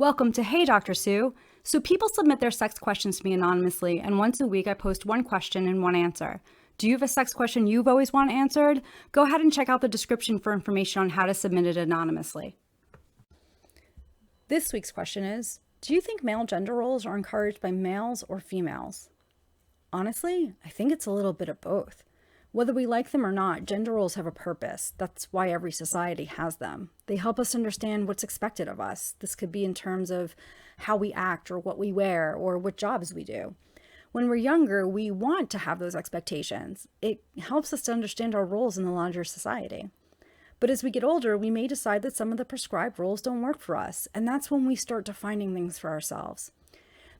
Welcome to Hey Dr. Sue. So people submit their sex questions to me anonymously, and once a week I post one question and one answer. Do you have a sex question you've always wanted answered? Go ahead and check out the description for information on how to submit it anonymously. This week's question is, do you think male gender roles are encouraged by males or females? Honestly, I think it's a little bit of both. Whether we like them or not, gender roles have a purpose. That's why every society has them. They help us understand what's expected of us. This could be in terms of how we act or what we wear or what jobs we do. When we're younger, we want to have those expectations. It helps us to understand our roles in the larger society. But as we get older, we may decide that some of the prescribed roles don't work for us, and that's when we start defining things for ourselves.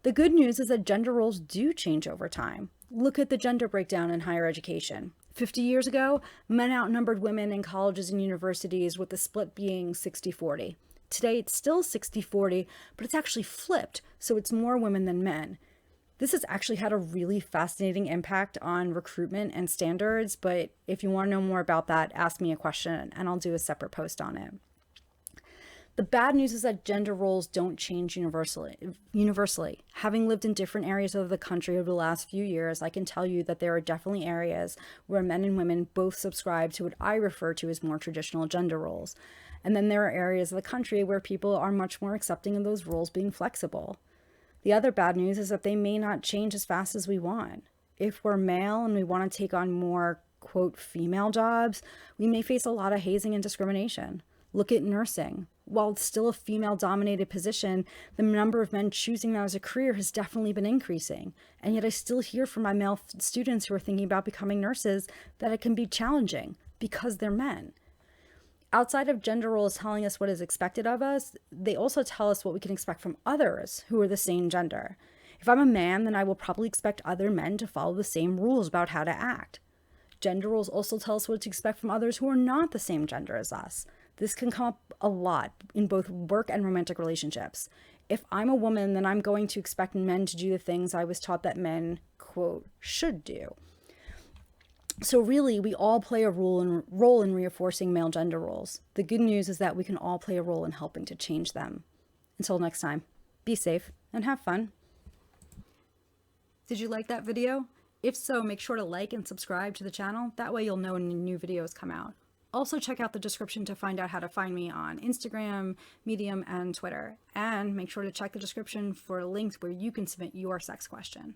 The good news is that gender roles do change over time. Look at the gender breakdown in higher education. 50 years ago, men outnumbered women in colleges and universities, with the split being 60-40. Today, it's still 60-40, but it's actually flipped, so it's more women than men. This has actually had a really fascinating impact on recruitment and standards, but if you want to know more about that, ask me a question and I'll do a separate post on it. The bad news is that gender roles don't change universally. Having lived in different areas of the country over the last few years, I can tell you that there are definitely areas where men and women both subscribe to what I refer to as more traditional gender roles. And then there are areas of the country where people are much more accepting of those roles being flexible. The other bad news is that they may not change as fast as we want. If we're male and we want to take on more, quote, female jobs, we may face a lot of hazing and discrimination. Look at nursing. While it's still a female-dominated position, the number of men choosing that as a career has definitely been increasing. And yet I still hear from my male students who are thinking about becoming nurses that it can be challenging because they're men. Outside of gender roles telling us what is expected of us, they also tell us what we can expect from others who are the same gender. If I'm a man, then I will probably expect other men to follow the same rules about how to act. Gender roles also tell us what to expect from others who are not the same gender as us. This can come up a lot in both work and romantic relationships. If I'm a woman, then I'm going to expect men to do the things I was taught that men, quote, should do. So really, we all play a role in reinforcing male gender roles. The good news is that we can all play a role in helping to change them. Until next time, be safe and have fun. Did you like that video? If so, make sure to like and subscribe to the channel. That way you'll know when new videos come out. Also check out the description to find out how to find me on Instagram, Medium, and Twitter. And make sure to check the description for links where you can submit your sex question.